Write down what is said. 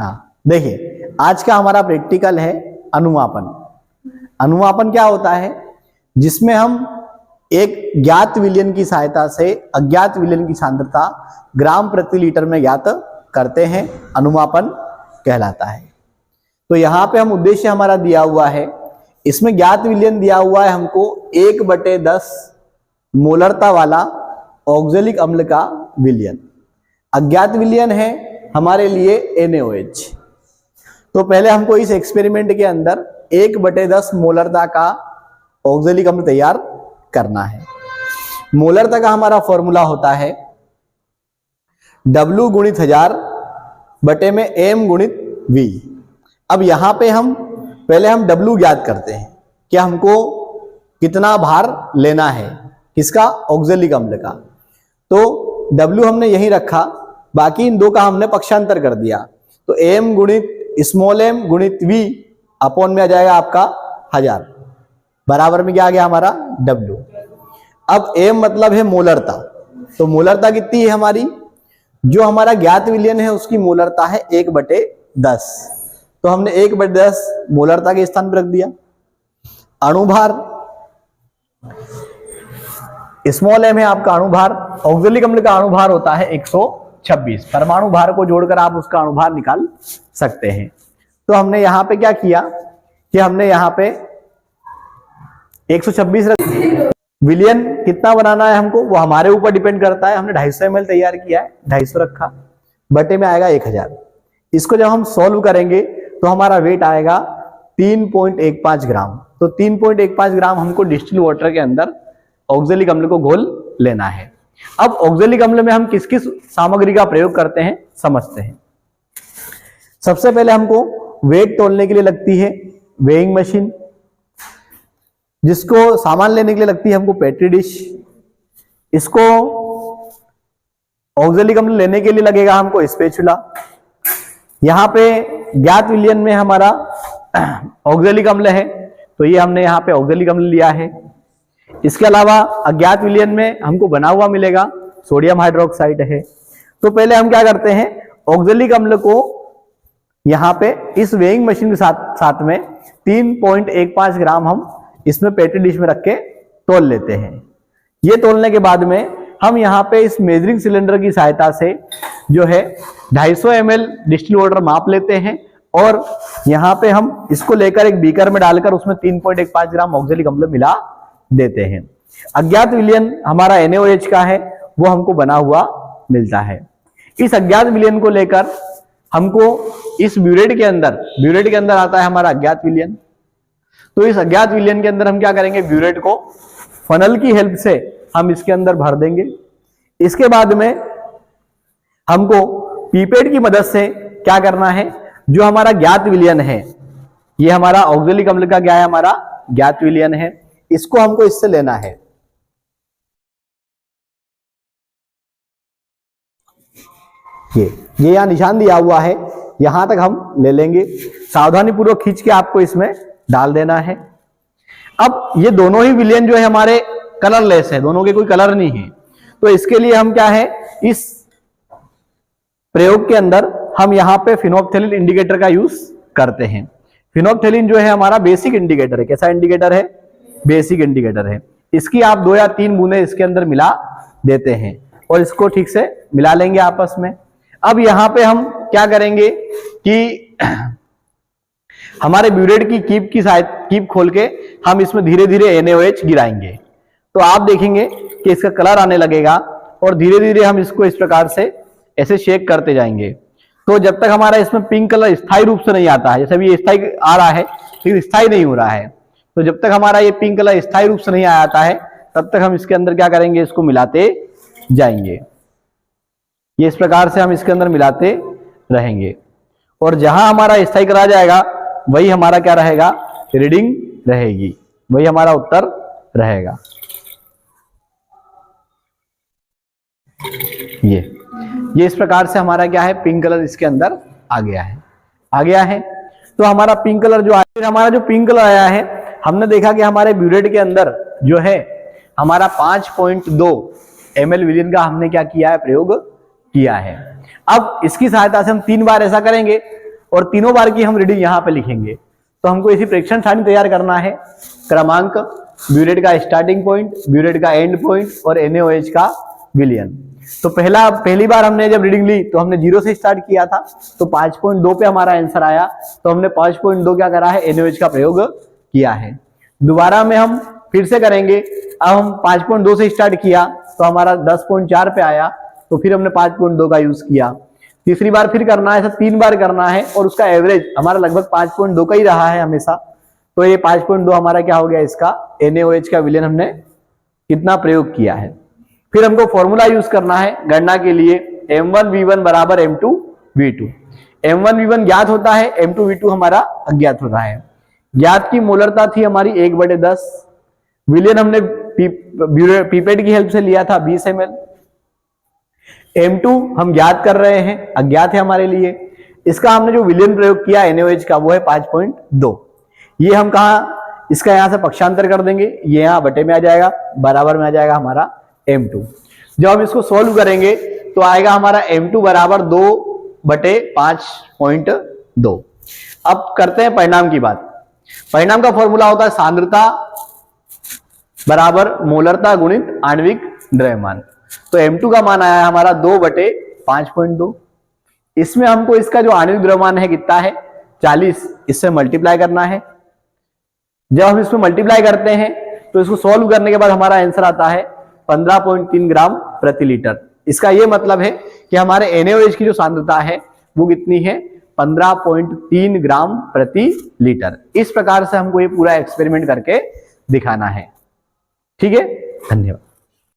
हाँ देखिए, आज का हमारा प्रैक्टिकल है अनुमापन। अनुमापन क्या होता है? जिसमें हम एक ज्ञात विलयन की सहायता से अज्ञात विलयन की सांद्रता ग्राम प्रति लीटर में ज्ञात करते हैं, अनुमापन कहलाता है। तो यहाँ पे हम उद्देश्य हमारा दिया हुआ है, इसमें ज्ञात विलयन दिया हुआ है हमको 1/10 मोलरता वाला ऑक्जेलिक अम्ल का विलयन। अज्ञात विलयन है हमारे लिए NaOH। तो पहले हमको इस एक्सपेरिमेंट के अंदर 1/10 मोलरता का ऑक्जेलिक अम्ल तैयार करना है। मोलरता का हमारा फॉर्मूला होता है W × 1000 बटे में M × V। अब यहां पे हम पहले हम W ज्ञात करते हैं कि हमको कितना भार लेना है, किसका? ऑक्जेलिक अम्ल का। तो W हमने यहीं रखा, बाकी इन दो का हमने पक्षांतर कर दिया। तो M × small m × V upon में आ जाएगा आपका 1000, बराबर में क्या आ गया हमारा W। अब M मतलब है मोलरता, तो मोलरता कितनी है हमारी? जो हमारा ज्ञात विलयन है उसकी मोलरता है 1/10। तो हमने 1/10 मोलरता के स्थान पर रख दिया। अणुभार स्मॉल m है आपका अणुभार। ऑक्जेलिक अम्ल का अणुभार होता है 126। परमाणु भार को जोड़कर आप उसका अणुभार निकाल सकते हैं। तो हमने यहां पे क्या किया कि हमने यहां पे 126 रख। विलयन कितना बनाना है हमको, वो हमारे ऊपर डिपेंड करता है। हमने 250 ml तैयार किया है, 250 रखा, बटे में आएगा 1000। इसको जब हम सॉल्व करेंगे तो हमारा वेट आएगा 3.15 ग्राम। तो 3.15 ग्राम हमको डिस्टिल वाटर के अंदर ऑक्जेलिक अम्ल को घोल लेना है। अब ऑक्जेलिक अम्ल में हम किस किस सामग्री का प्रयोग करते हैं समझते हैं। सबसे पहले हमको वेट तोलने के लिए लगती है वेइंग मशीन, जिसको सामान लेने के लिए लगती है हमको पेट्री डिश। इसको ऑक्जेलिक अम्ल लेने के लिए लगेगा हमको स्पैचुला। यहाँ पे ज्ञात विलयन में हमारा ऑक्जेलिक अम्ल है, तो ये हमने यहाँ पे ऑक्जेलिक अम्ल लिया है। इसके अलावा अज्ञात विलयन में हमको बना हुआ मिलेगा, सोडियम हाइड्रोक्साइड है। तो पहले हम क्या करते हैं, ऑक्जेलिक अम्ल को यहाँ पे इस वेइंग मशीन के साथ में 3.15 ग्राम हम इसमें पेट्री डिश में रख के तोल लेते हैं। ये तोलने के बाद में हम यहाँ पे इस मेजरिंग सिलेंडर की सहायता से जो है 250 ml डिस्टिल वाटर माप लेते हैं और यहाँ पे हम इसको लेकर एक बीकर में डालकर उसमें 3.15 ग्राम ऑक्जेलिक अम्ल मिला देते हैं। अज्ञात विलयन हमारा NaOH का है, वो हमको बना हुआ मिलता है। इस अज्ञात विलयन को लेकर हमको इस ब्यूरेट के अंदर आता है हमारा अज्ञात विलयन। तो इस अज्ञात विलयन के अंदर हम क्या करेंगे, ब्यूरेट को फनल की हेल्प से हम इसके अंदर भर देंगे। इसके बाद में हमको पीपेट की मदद से क्या करना है, जो हमारा ज्ञात विलयन है, ये हमारा ऑक्जेलिक अम्ल का क्या है, हमारा ज्ञात विलयन है, इसको हमको इससे लेना है। ये यहां निशान दिया हुआ है, यहां तक हम ले लेंगे। सावधानी पूर्वक खींच के आपको इसमें डाल देना है। अब ये दोनों ही विलयन जो है हमारे कलरलेस है, दोनों के कोई कलर नहीं है। तो इसके लिए हम क्या है, इस प्रयोग के अंदर हम यहाँ पे फिनोप्थेलिन इंडिकेटर का यूज करते हैं। फिनोप्थेलिन जो है हमारा बेसिक इंडिकेटर है। कैसा इंडिकेटर है? बेसिक इंडिकेटर है। इसकी आप 2 या 3 बूंदे इसके अंदर मिला देते हैं और इसको ठीक से मिला लेंगे आपस में। अब यहाँ पे हम क्या करेंगे कि हमारे ब्यूरेट की कीप खोल के हम इसमें धीरे धीरे NaOH गिराएंगे। तो आप देखेंगे कि इसका कलर आने लगेगा और धीरे धीरे हम इसको इस प्रकार से ऐसे शेक करते जाएंगे। तो जब तक हमारा इसमें पिंक कलर स्थायी रूप से नहीं आता है, जैसे अभी ये स्थायी आ रहा है लेकिन स्थायी नहीं हो रहा है, तो जब तक हमारा ये पिंक कलर स्थायी रूप से नहीं आता है तब तक हम इसके अंदर क्या करेंगे, इसको मिलाते जाएंगे। ये इस प्रकार से हम इसके अंदर मिलाते रहेंगे और जहां हमारा स्थायी कलर आ जाएगा वही हमारा क्या रहेगा, रीडिंग रहेगी, वही हमारा उत्तर रहेगा। ये इस प्रकार से हमारा क्या है, पिंक कलर इसके अंदर आ गया है। तो हमारा पिंक कलर जो आया, हमारा जो पिंक कलर आया है, हमने देखा कि हमारे ब्यूरेट के अंदर जो है हमारा 5.2 ml विलयन का हमने क्या किया है, प्रयोग किया है। अब इसकी सहायता से हम 3 बार ऐसा करेंगे और तीनों बार की हम रीडिंग यहाँ पे लिखेंगे। तो हमको इसी प्रेक्षण सारणी तैयार करना है। क्रमांक, ब्यूरेट का स्टार्टिंग पॉइंट, ब्यूरेट का एंड पॉइंट और NaOH का विलयन। तो पहली बार हमने जब रीडिंग ली तो हमने 0 से स्टार्ट किया था, तो 5.2 पे हमारा आंसर आया। तो हमने 5.2 क्या करा है, NaOH का प्रयोग किया है। दोबारा में हम फिर से करेंगे। अब हम 5.2 से स्टार्ट किया तो हमारा 10.4 पे आया, तो फिर हमने 5.2 का यूज किया। तीसरी बार फिर करना है, ऐसा 3 बार करना है और उसका एवरेज हमारा लगभग 5.2 का ही रहा है हमेशा। तो ये 5.2 हमारा क्या हो गया, इसका NaOH का विलयन हमने कितना प्रयोग किया है। फिर हमको फॉर्मूला यूज करना है गणना के लिए, M1V1 बराबर M2V2। M1V1 ज्ञात होता है, M2V2 हमारा अज्ञात होता है। ज्ञात की मोलरता थी हमारी 1/10, विलयन हमने पीपेट की हेल्प से लिया था 20 ml। M2 हम ज्ञात कर रहे हैं, अज्ञात है हमारे लिए। इसका हमने जो विलयन प्रयोग किया NaOH का वो है 5.2। ये हम कहा, इसका यहां से पक्षांतर कर देंगे, ये यहां बटे में आ जाएगा, बराबर में आ जाएगा हमारा M2। जब हम इसको सोल्व करेंगे तो आएगा हमारा M2 बराबर 2/5.2। अब करते हैं परिणाम की बात। परिणाम का फॉर्मूला होता है सांद्रता बराबर मोलरता गुणित आणविक द्रव्यमान। तो M2 का मान आया है हमारा 2/5.2। इसमें हमको इसका जो आणविक द्रव्यमान है कितना है, 40, इससे मल्टीप्लाई करना है। जब हम इसमें मल्टीप्लाई करते हैं तो इसको सॉल्व करने के बाद हमारा आंसर आता है 15.3 ग्राम प्रति लीटर। इसका यह मतलब है कि हमारे NaOH की जो सांद्रता है वो कितनी है, 15.3 ग्राम प्रति लीटर। इस प्रकार से हमको ये पूरा एक्सपेरिमेंट करके दिखाना है। ठीक है, धन्यवाद।